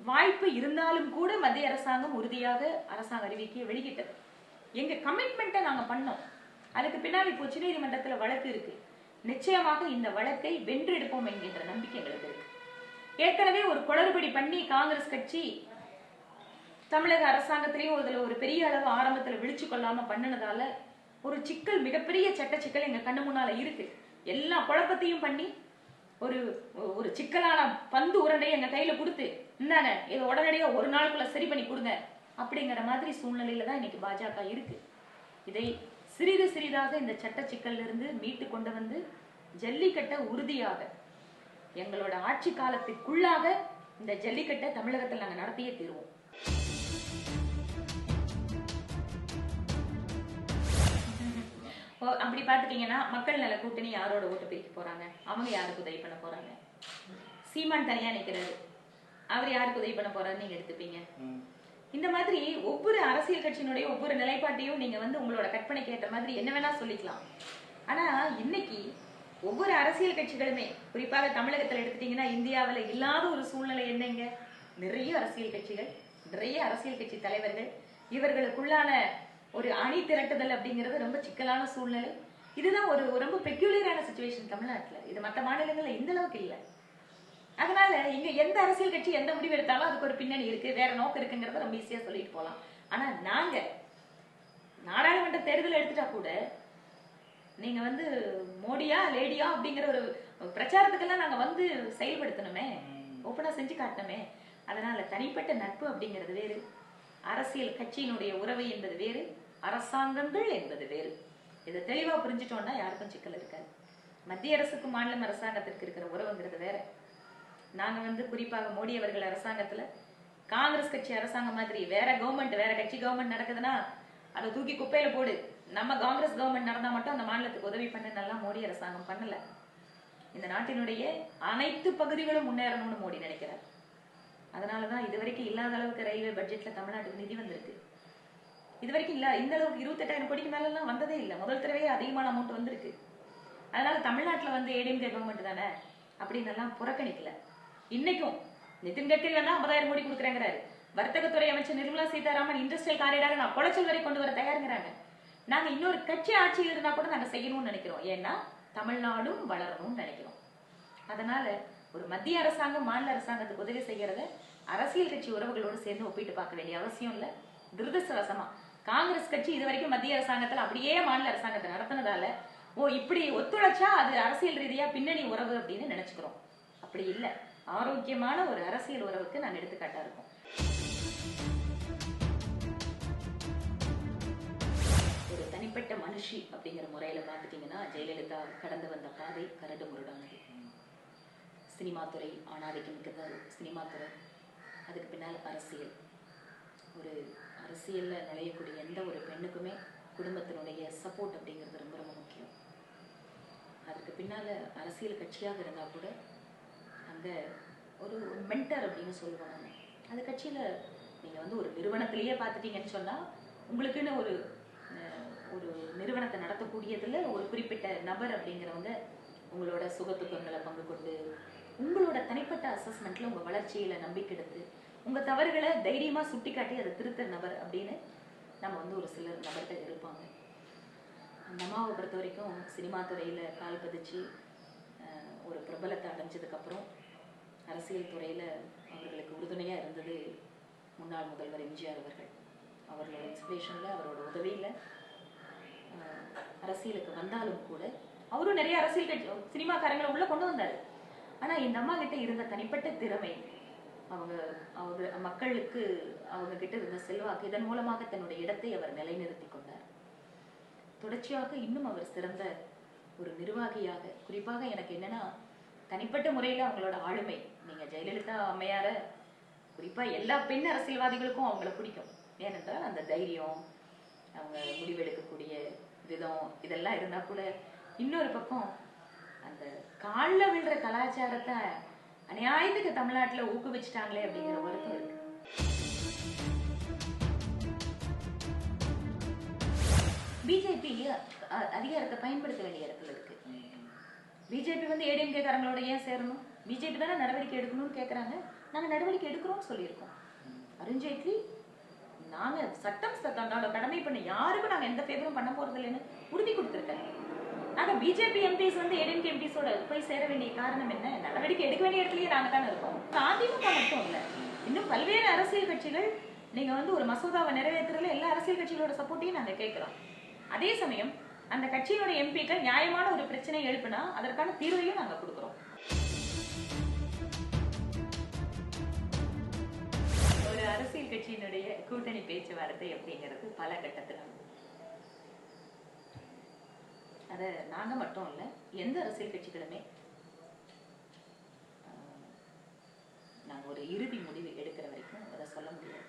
வாய்ப்பு இருந்தாலும் கூட மத்திய அரசாங்கம் உறுதியாக அரசாங்க அறிவிக்கையை வெளியிட்டது. எங்க கமிட்மெண்ட்டை நாங்க பண்ணோம். அதுக்கு பின்னால் இப்ப உச்ச நீதிமன்றத்துல வழக்கு இருக்கு. நிச்சயமாக இந்த வழக்கை வென்றெடுப்போம் என்கின்ற நம்பிக்கை எங்களுக்கு இருக்கு. ஏற்கனவே ஒரு குளறுபடி பண்ணி காங்கிரஸ் கட்சி தமிழக அரசாங்கத்திலையும் இதுல ஒரு பெரிய அளவு ஆரம்பத்துல விழிச்சு கொள்ளாம பண்ணனதால ஒரு சிக்கல், மிகப்பெரிய சட்ட சிக்கல் எங்க கண்ணு முன்னால இருக்கு. எல்லா குழப்பத்தையும் பண்ணி ஒரு சிக்கலான பந்து உருண்டையை எங்க கையில கொடுத்து, இந்தாங்க இதை உடனடியா ஒரு நாளுக்குள்ள சரி பண்ணி கொடுங்க அப்படிங்கிற மாதிரி சூழ்நிலையில தான் இன்னைக்கு பாஜக இருக்கு. இதை சிறிது சிறிதாக இந்த சட்ட சிக்கல்ல இருந்து மீட்டு கொண்டு வந்து ஜல்லிக்கட்டை உறுதியாக எங்களோட ஆட்சி காலத்திற்குள்ளாக இந்த ஜல்லிக்கட்டை தமிழகத்தில் நாங்க நடத்தியே தீர்வோம். அப்படி பாத்துட்டீங்கன்னா மக்கள் நல கூட்டணி யாரோட ஓட்டு பிரிக்க போறாங்க, அவங்க யாருக்கு உதவி பண்ண போறாங்க? சீமான் தனியா நிக்கிறாரு, அவர் யாருக்கு உதவி பண்ண போறாருன்னு நீங்க எடுத்துப்பீங்க. இந்த மாதிரி ஒவ்வொரு அரசியல் கட்சியினுடைய ஒவ்வொரு நிலைப்பாட்டையும் நீங்க உங்களோட கற்பனைக்கு ஏற்ற மாதிரி என்ன வேணா சொல்லிக்கலாம். ஆனா இன்னைக்கு ஒவ்வொரு அரசியல் கட்சிகளுமே, குறிப்பாக தமிழகத்துல எடுத்துட்டீங்கன்னா இந்தியாவில இல்லாத ஒரு சூழ்நிலை என்னங்க, நிறைய அரசியல் கட்சிகள், நிறைய அரசியல் கட்சி தலைவர்கள், இவர்களுக்குள்ளான ஒரு அணி திரட்டுதல் அப்படிங்கிறது ரொம்ப சிக்கலான சூழ்நிலை. இதுதான் ஒரு ரொம்ப பெக்யூலியரான சிச்சுவேஷன் தமிழ்நாட்டுல. இது மற்ற மாநிலங்கள்ல இந்த அளவுக்கு இல்லை. அதனால இங்க எந்த அரசியல் கட்சி எந்த முடிவு எடுத்தாலும் அதுக்கு ஒரு பின்னணி இருக்கு, வேற நோக்கம் இருக்குங்கிறத நம்ம ஈஸியா சொல்லிட்டு போலாம். ஆனா நாங்க நாடாளுமன்ற தேர்தல் எடுத்துட்டா கூட நீங்க மோடியா லேடியா அப்படிங்கிற ஒரு பிரச்சாரத்துக்கெல்லாம் நாங்க செயல்படுத்தணுமே, ஓப்பனா செஞ்சு காட்டணுமே. அதனால தனிப்பட்ட நட்பு அப்படிங்கிறது வேறு, அரசியல் கட்சியினுடைய உறவு என்பது வேறு, அரசாங்கங்கள் என்பது வேறு. இதை தெளிவா புரிஞ்சுட்டோம்னா யாருக்கும் சிக்கல் இருக்காது. மத்திய அரசுக்கும் மாநில அரசாங்கத்திற்கு இருக்கிற உறவுங்கிறது வேற. நாங்க குறிப்பாக மோடி அவர்கள் அரசாங்கத்துல காங்கிரஸ் கட்சி அரசாங்கம் மாதிரி வேற கவர்மெண்ட், வேற கட்சி கவர்மெண்ட் நடக்குதுன்னா அதை தூக்கி குப்பையில போடு, நம்ம காங்கிரஸ் கவர்மெண்ட் நடந்தா மட்டும் அந்த மாநிலத்துக்கு உதவி பண்ணலாம் மோடி அரசாங்கம் பண்ணல. இந்த நாட்டினுடைய அனைத்து பகுதிகளும் முன்னேறணும்னு மோடி நினைக்கிறார். அதனாலதான் இதுவரைக்கும் இல்லாத அளவுக்கு ரயில்வே பட்ஜெட்ல தமிழ்நாட்டுக்கு நிதி வந்திருக்கு. இதுவரைக்கும் இல்ல, இந்த அளவுக்கு 28,000 கோடிக்கு மேல எல்லாம் வந்ததே இல்லை. முதல் தடவையே அதிகமான அமௌண்ட் வந்திருக்கு. அதனால தமிழ்நாட்டுல ஏடிஎம்கே கவர்மெண்ட் தானே அப்படின்னு எல்லாம் புறக்கணிக்கல. இன்னைக்கும் நிதின் கட்கரி 50,000 கோடி கொடுக்குறேங்கிறாரு. வர்த்தகத்துறை அமைச்சர் நிர்மலா சீதாராமன் இண்டஸ்ட்ரியல் காரிடாக நான் குளச்சல் வரை கொண்டு வர தயாருங்கிறாங்க. நாங்க இன்னொரு கட்சி ஆட்சியில் இருந்தா கூட நாங்க செய்யணும்னு நினைக்கிறோம். ஏன்னா தமிழ்நாடும் வளரணும்னு நினைக்கிறோம். அதனால ஒரு மத்திய அரசாங்கம் மாநில அரசாங்கத்துக்கு உதவி செய்யறத அரசியல் கட்சி உறவுகளோடு சேர்ந்து ஒப்பிட்டு பார்க்க வேண்டிய அவசியம் இல்ல. துரதிருஷ்டவசமா காங்கிரஸ் கட்சி இது வரைக்கும் மத்திய அரசாங்கத்துல அப்படியே மாநில அரசாங்கத்தை நடத்தினதால இப்படி ஒத்துழைச்சா அது அரசியல் ரீதியா பின்னணி உறவு அப்படின்னு நினைச்சுக்கிறோம். அப்படி இல்ல, ஆரோக்கியமான ஒரு அரசியல் உறவுக்கு நான் எடுத்துக்காட்டா இருக்கோம். ஒரு தனிப்பட்ட மனுஷி அப்படிங்கிற முறையில பாத்துட்டீங்கன்னா ஜெயலலிதா கடந்து வந்த பாதை கரடு முரடானது. சினிமா துறை ஆணாதிக்கம் மிக்கது, சினிமா துறை, அதுக்கு பின்னால் அரசியல். ஒரு அரசியல்ல நுழையக்கூடிய எந்த ஒரு பெண்ணுக்குமே குடும்பத்தினுடைய சப்போர்ட் அப்படிங்கிறது ரொம்ப ரொம்ப முக்கியம். அதுக்கு பின்னால அரசியல் கட்சியாக இருந்தா கூட அங்க ஒரு மென்டர் அப்படின்னு சொல்லுவாங்க. அந்த கட்சியில நீங்க ஒரு நிறுவனத்திலேயே பார்த்துட்டீங்கன்னு சொன்னா உங்களுக்குன்னு ஒரு நிறுவனத்தை நடத்தக்கூடியதுல ஒரு குறிப்பிட்ட நபர் அப்படிங்கிறவங்க உங்களோட சுகத்துக்கங்களை பங்கு கொண்டு உங்களோட தனிப்பட்ட அசஸ்மெண்ட்ல உங்க வளர்ச்சியில நம்பிக்கை எடுத்து உங்க தவறுகளை தைரியமா சுட்டி காட்டி அதை திருத்த நபர் அப்படின்னு நம்ம வந்து ஒரு சிலர் நபர்கள் இருப்பாங்க. அந்த அம்மாவை பொறுத்த வரைக்கும் சினிமா துறையில கால் பதிச்சு ஒரு பிரபலத்தை அடைஞ்சதுக்கப்புறம் அரசியல் துறையில அவர்களுக்கு உறுதுணையா இருந்தது முன்னாள் முதல்வர் எம்ஜிஆர் அவர்கள். அவர்களோட இன்ஸ்பிரேஷன்ல அவரோட உதவியில அரசியலுக்கு வந்தாலும் கூட அவரும் நிறைய அரசியல் கட்சி சினிமாக்காரங்களை உள்ள கொண்டு வந்தாரு. ஆனா இந்த அம்மா கிட்ட இருந்த தனிப்பட்ட திறமை, அவங்க மக்களுக்கு அவங்க கிட்ட இருந்த செல்வாக்கு, இதன் மூலமாக தன்னுடைய இடத்தை அவர் நிலைநிறுத்தி கொண்டார். தொடர்ச்சியாக இன்னும் அவர் சிறந்த ஒரு நிர்வாகியாக, குறிப்பாக எனக்கு என்னன்னா தனிப்பட்ட முறையில அவங்களோட ஆளுமை, நீங்க ஜெயலலிதா அம்மையார குறிப்பா எல்லா பெண் அரசியல்வாதிகளுக்கும் அவங்கள பிடிக்கும். ஏனென்றால் அந்த தைரியம், அவங்க முடிவெடுக்கக்கூடிய விதம் இதெல்லாம் இருந்தா கூட இன்னொரு பக்கம் அந்த காலில் விழுற கலாச்சாரத்தை அநியாயத்துக்கு தமிழ்நாட்டுல ஊக்குவிச்சுட்டாங்களே அப்படிங்கிற வருத்தம் இருக்கு. பிஜேபி அதிகாரத்தை பயன்படுத்த வேண்டிய இடத்துல இருக்கு. பிஜேபி வந்து ஏடிஎம்கே காரங்களோட ஏன் சேரணும்? பிஜேபி தானே நடவடிக்கை எடுக்கணும்னு கேட்கறாங்க. நாங்க நடவடிக்கை எடுக்கிறோம்னு சொல்லியிருக்கோம். அருண்ஜேட்லி நாங்க சட்டம் தன்னோட கடமை பண்ண யாருக்கும் நாங்க எந்த ஃபேவரும் பண்ண போறது இல்லைன்னு உறுதி கொடுத்திருக்காங்க. நாங்க பிஜேபி எம்பிஸ் வந்து ஏடிஎம்கே எம்பிஸோட போய் சேர வேண்டிய காரணம் என்ன? நடவடிக்கை எடுக்க வேண்டிய இடத்துலயே நாங்க தானே இருக்கோம். அதிமுக மட்டும் இல்ல, இன்னும் பல்வேறு அரசியல் கட்சிகள் நீங்க வந்து ஒரு மசோதாவை நிறைவேற்றுறதுல எல்லா அரசியல் கட்சிகளோட சப்போர்ட்டையும் நாங்க கேட்கிறோம். அதே சமயம் அந்த கட்சியினுடைய எம்பிக்கள் நியாயமான ஒரு பிரச்சனை எழுப்புனா அதற்கான தீர்வையும் நாங்க கொடுக்கிறோம். ஒரு அரசியல் கட்சியினுடைய கூட்டணி பேச்சுவார்த்தை அப்படிங்கிறது பல கட்டத்துல அத நாங்க மட்டும் இல்ல, எந்த அரசியல் கட்சிகளுமே நாங்க ஒரு இறுதி முடிவு எடுக்கிற வரைக்கும் அதை சொல்ல முடியாது.